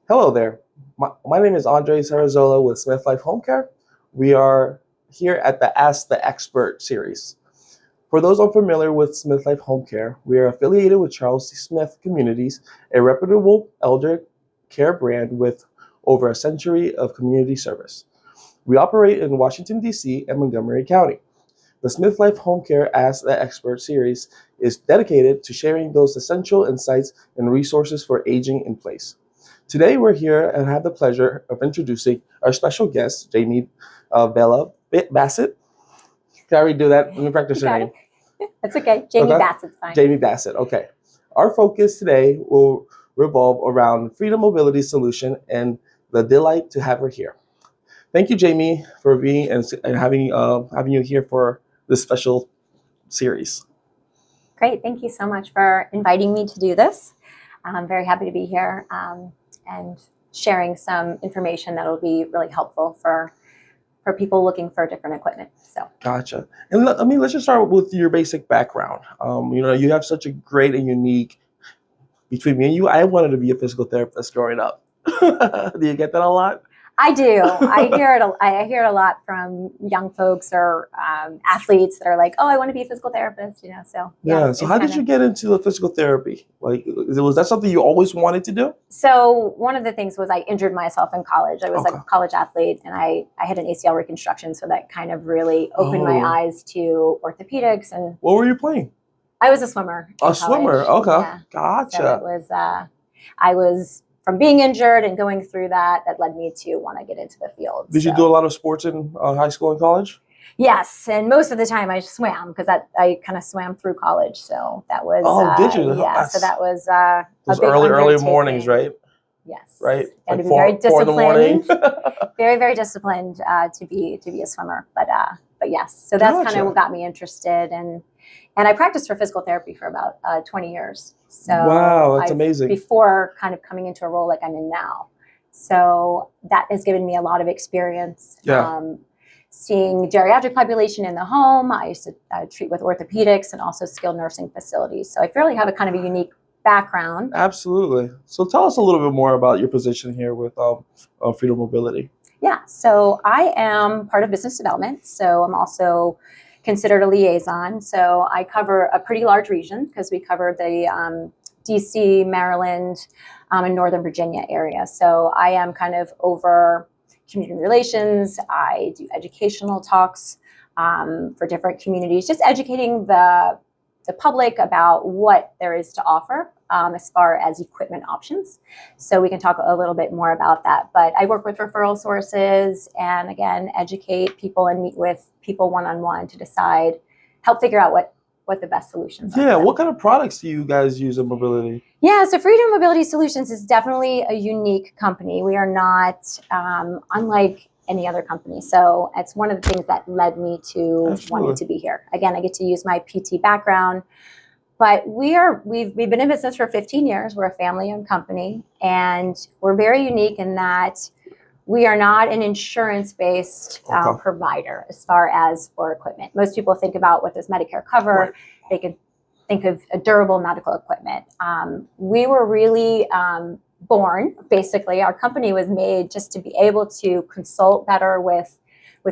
Hello there. My name is Arrazola with SmithLife Homecare. We are here at the Ask the Expert series. For those unfamiliar with SmithLife Homecare, we are affiliated with Charles C. Smith Communities, a reputable elder care brand with over a century of community service. We operate in Washington, D.C. and Montgomery County. The SmithLife Homecare Ask the Expert series is dedicated to sharing those essential insights and resources for aging in place. Today, we're here and have the pleasure of introducing our special guest, Jamie Vela-Bassett. Can I redo that? Let me practice her name. That's okay. Jamie Bassett's fine. Jamie Bassett, okay. Our focus today will revolve around Freedom Mobility Solution and the delight to have her here. Thank you, Jamie, for being and having you here for this special series. Great. Thank you so much for inviting me to do this. I'm very happy to be here and sharing some information that will be really helpful for people looking for different equipment. So Gotcha. And let's just start with your basic background. You have such a great and unique. Between me and you, I wanted to be a physical therapist growing up. Do you get that a lot? I do. I hear it a lot from young folks or athletes that are like, "Oh, I want to be a physical therapist." So yeah. So how did you get into the physical therapy? Like, was that something you always wanted to do? So one of the things was I injured myself in college. I was a college athlete, and I had an ACL reconstruction, so that kind of really opened my eyes to orthopedics. And what were you playing? I was a swimmer. A swimmer. Okay. Yeah. Gotcha. So it was. I was. From being injured and going through that led me to want to get into the field. Did you do a lot of sports in high school and college? Yes, and most of the time I swam because I kind of swam through college. So that was did you? Yeah, so that was those early mornings, right? Yes, right. And like to be very disciplined. The very disciplined to be a swimmer. But yes, so that's kind of what got me interested and I practiced for physical therapy for about 20 years. So wow, that's amazing. Before kind of coming into a role like I'm in now. So that has given me a lot of experience. Yeah. Seeing geriatric population in the home. I used to treat with orthopedics and also skilled nursing facilities. So I fairly have a kind of a unique background. Absolutely. So tell us a little bit more about your position here with Freedom Mobility. Yeah. So I am part of business development. So I'm also considered a liaison. So I cover a pretty large region because we cover the DC, Maryland, and Northern Virginia area. So I am kind of over community relations. I do educational talks for different communities, just educating the public about what there is to offer as far as equipment options. So we can talk a little bit more about that. But I work with referral sources and, again, educate people and meet with people one-on-one to decide, help figure out what the best solutions are. Yeah, what kind of products do you guys use in mobility? Yeah, so Freedom Mobility Solutions is definitely a unique company. We are not unlike any other company. So it's one of the things that led me to wanting to be here. Again, I get to use my PT background. But we've been in business for 15 years. We're a family-owned company, and we're very unique in that we are not an insurance-based provider as far as for equipment. Most people think about what does Medicare cover. Right. They can think of a durable medical equipment. We were really born, basically. Our company was made just to be able to consult better with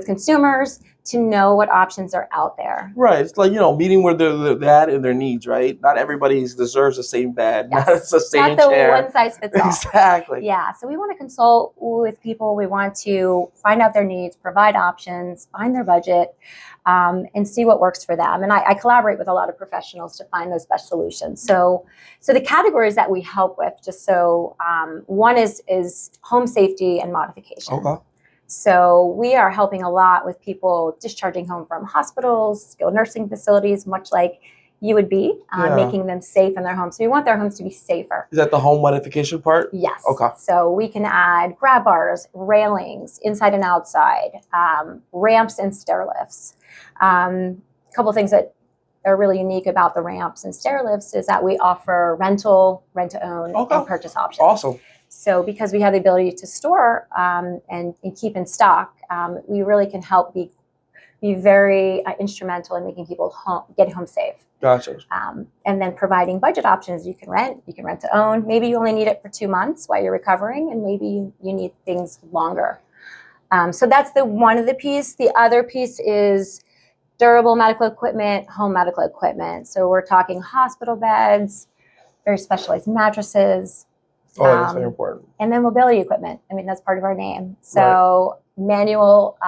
consumers, to know what options are out there. Right. It's like, meeting where they're at and their needs, right? Not everybody deserves the same bed. Yes. Not the same not chair. Not the one size fits all. Exactly. Yeah. So we want to consult with people. We want to find out their needs, provide options, find their budget, and see what works for them. And I collaborate with a lot of professionals to find those best solutions. So the categories that we help with, just so one is home safety and modification. Okay. So we are helping a lot with people discharging home from hospitals, skilled nursing facilities, much like you would be, making them safe in their homes. So we want their homes to be safer. Is that the home modification part? Yes. Okay. So we can add grab bars, railings, inside and outside, ramps and stair lifts. A couple of things that are really unique about the ramps and stair lifts is that we offer rental, rent-to-own, and purchase options. Awesome. So because we have the ability to store and keep in stock, we really can help be be very instrumental in making people get home safe. Gotcha. And then providing budget options. You can rent to own. Maybe you only need it for 2 months while you're recovering, and maybe you need things longer. So that's one of the piece. The other piece is durable medical equipment, home medical equipment. So we're talking hospital beds, very specialized mattresses. Oh, that's very important. And then mobility equipment. I mean, that's part of our name. So manual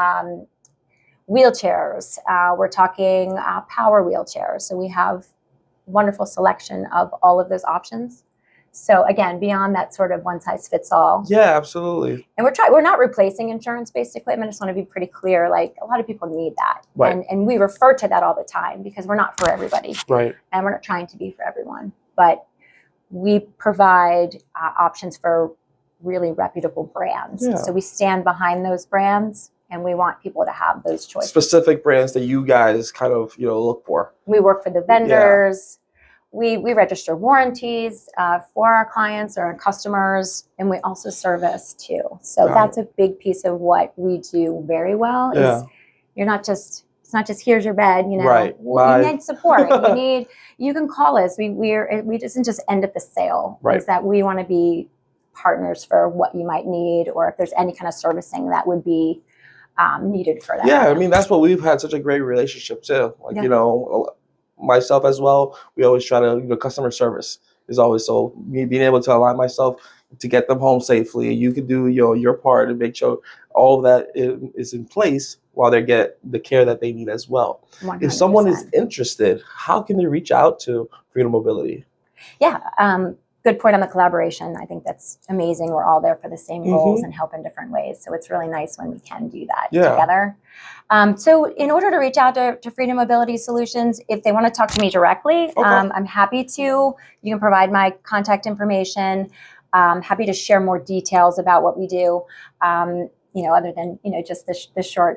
wheelchairs. We're talking power wheelchairs. So we have wonderful selection of all of those options. So again, beyond that sort of one size fits all. Yeah, absolutely. And we're not replacing insurance-based equipment. I just want to be pretty clear. Like, a lot of people need that. Right. And we refer to that all the time because we're not for everybody. Right. And we're not trying to be for everyone. But we provide options for really reputable brands. Yeah. So we stand behind those brands, and we want people to have those choices. Specific brands that you guys kind of, look for. We work for the vendors. We register warranties for our clients or our customers, and we also service too. So that's a big piece of what we do very well. Is it's not just here's your bed, Right. You need support. You can call us. We doesn't just end at the sale. Right. Is that we want to be partners for what you might need, or if there's any kind of servicing that would be needed for that. Yeah, I mean, that's what we've had such a great relationship too. Like, myself as well, we always try to, customer service is always, so me being able to align myself to get them home safely. You can do your part and make sure all of that is in place while they get the care that they need as well. 100%. If someone is interested, how can they reach out to Freedom Mobility? Yeah, good point on the collaboration. I think that's amazing. We're all there for the same goals and help in different ways. So it's really nice when we can do that together. So in order to reach out to Freedom Mobility Solutions, if they want to talk to me directly, I'm happy to. You can provide my contact information. Happy to share more details about what we do. Other than, just the short,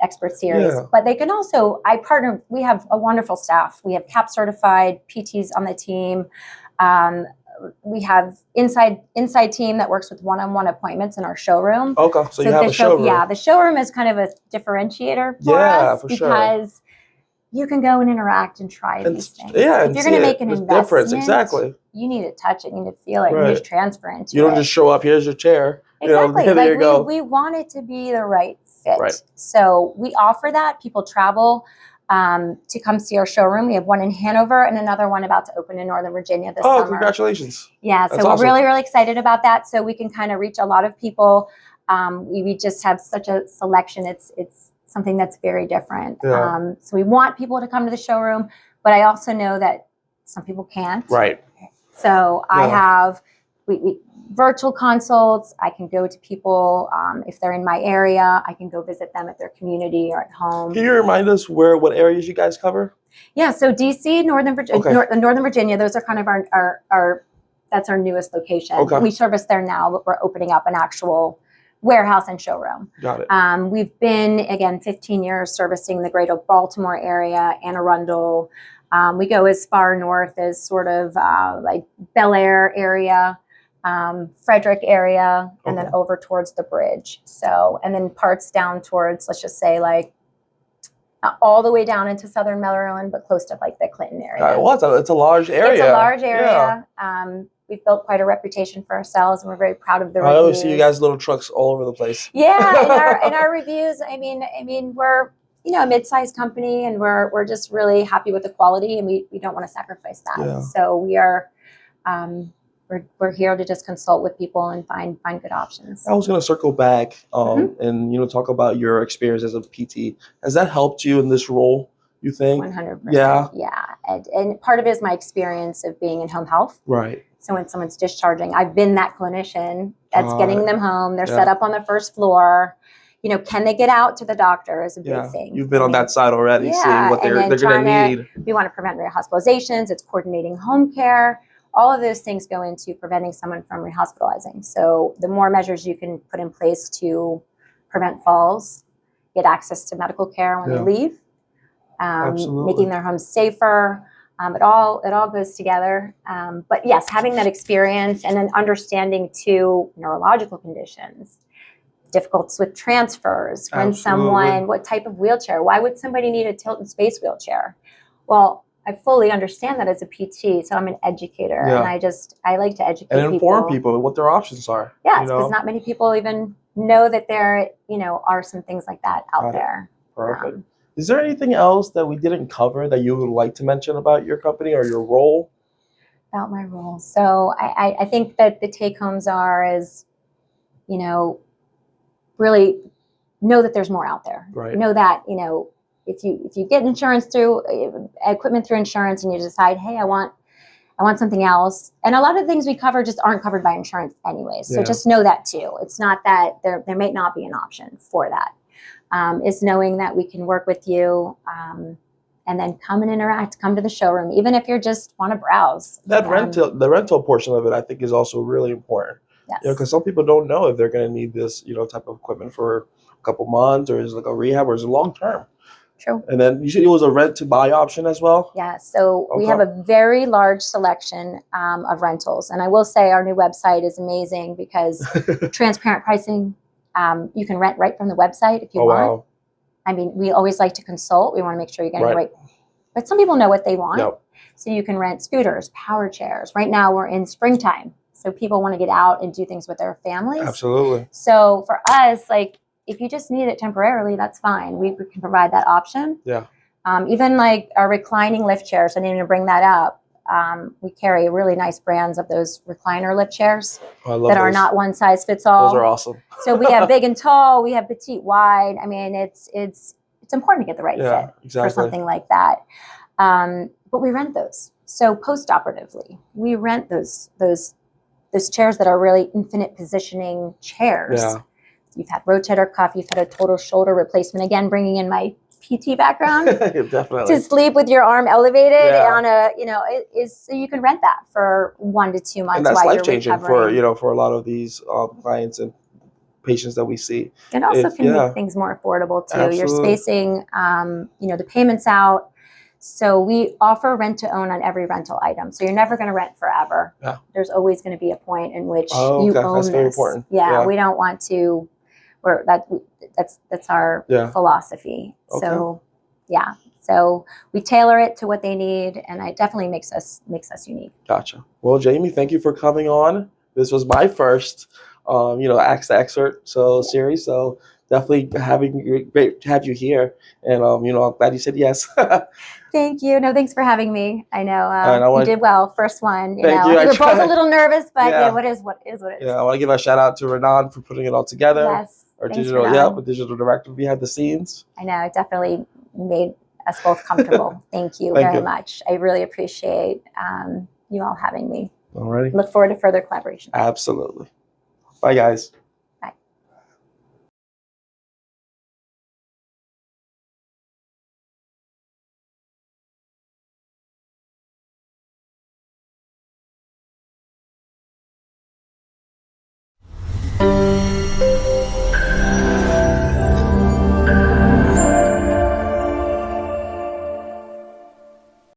expert series. Yeah. But they can also, we have a wonderful staff. We have CAP certified PTs on the team. We have inside team that works with one-on-one appointments in our showroom. Okay, so you have a showroom. Yeah, the showroom is kind of a differentiator for us because you can go and interact and try these things. Yeah, if you're going to make an investment, difference. Exactly. You need to touch it, you need to feel it, you need to transfer into it. You don't just show up, here's your chair. Exactly. There you go. We want it to be the right fit. Right. So we offer that. People travel to come see our showroom. We have one in Hanover and another one about to open in Northern Virginia this summer. Oh, congratulations. Yeah, so we're really, really excited about that. So we can kind of reach a lot of people. We just have such a selection. It's something that's very different. Yeah. So we want people to come to the showroom, but I also know that some people can't. Right. So I have we virtual consults. I can go to people if they're in my area. I can go visit them at their community or at home. Can you remind us what areas you guys cover? Yeah, so DC, Northern Virginia, Northern Virginia. Those are kind of our that's our newest location. Okay. We service there now, but we're opening up an actual warehouse and showroom. Got it. We've been, again, 15 years servicing the greater Baltimore area, Anne Arundel. We go as far north as sort of like Bel Air area, Frederick area, and then over towards the bridge. So, and then parts down towards, let's just say, like all the way down into southern Maryland, but close to like the Clinton area. Well, it's a large area. It's a large area. Yeah. We've built quite a reputation for ourselves, and we're very proud of the reviews. I always see you guys' little trucks all over the place. Yeah, in our reviews, I mean, we're a mid-sized company, and we're just really happy with the quality, and we don't want to sacrifice that. Yeah. So we are we're here to just consult with people and find good options. I was going to circle back and talk about your experience as a PT. Has that helped you in this role, you think? 100%. Yeah. Yeah, and part of it is my experience of being in home health. Right. So when someone's discharging, I've been that clinician that's getting them home. They're set up on the first floor. Can they get out to the doctor is a big thing. You've been on that side already, seeing what they're going to need. We want to prevent rehospitalizations. It's coordinating home care. All of those things go into preventing someone from rehospitalizing. So the more measures you can put in place to prevent falls, get access to medical care when they leave, making their homes safer. It all goes together. But yes, having that experience and then understanding too neurological conditions, difficulties with transfers, when someone, what type of wheelchair, why would somebody need a tilt and space wheelchair? Well, I fully understand that as a PT, so I'm an educator, and I like to educate and inform people what their options are. Yes, because not many people even know that there, are some things like that out there. Perfect. Is there anything else that we didn't cover that you would like to mention about your company or your role? About my role. So I think that the take homes is, really know that there's more out there. Right. Know that, if you get insurance through equipment through insurance and you decide, hey, I want something else. And a lot of the things we cover just aren't covered by insurance anyways. So just know that too. It's not that there may not be an option for that. It's knowing that we can work with you and then come and interact, come to the showroom, even if you just want to browse. The rental portion of it, I think, is also really important. Yes. Because some people don't know if they're going to need this, type of equipment for a couple months, or is it like a rehab, or is it long term? True. And then you said it was a rent to buy option as well? Yeah, so we have a very large selection of rentals. And I will say our new website is amazing because transparent pricing, you can rent right from the website if you want. Wow. I mean, we always like to consult. We want to make sure you're getting the right. But some people know what they want. Yep. So you can rent scooters, power chairs. Right now we're in springtime. So people want to get out and do things with their families. Absolutely. So for us, like, if you just need it temporarily, that's fine. We can provide that option. Yeah. Even like our reclining lift chairs, I didn't even bring that up. We carry really nice brands of those recliner lift chairs that are not one size fits all. Those are awesome. So we have big and tall, we have petite, wide. I mean, it's important to get the right fit for something like that. But we rent those. So post-operatively, we rent those chairs that are really infinite positioning chairs. Yeah. You've had rotator cuff, you've had a total shoulder replacement. Again, bringing in my PT background. Definitely. To sleep with your arm elevated on a, so you can rent that for 1 to 2 months. And that's life-changing for a lot of these clients and patients that we see. It also can make things more affordable too. Absolutely. You're spacing, the payments out. So we offer rent to own on every rental item. So you're never going to rent forever. Yeah. There's always going to be a point in which you own that's this. Very important. Yeah, we don't want to. That's our philosophy. Okay. So so we tailor it to what they need, and it definitely makes us unique. Gotcha. Well, Jamie, thank you for coming on. This was my first Ask the Expert series, so definitely great to have you here, and I'm glad you said yes. Thank you. No, thanks for having me. I know you did well. First one. Thank you. We were both a little nervous, but what is what is. Yeah, I want to give a shout out to Renan for putting it all together. Yes. Our digital director behind the scenes. I know, it definitely made us both comfortable. Thank you very much. I really appreciate you all having me. All right. Look forward to further collaboration. Absolutely. Bye, guys.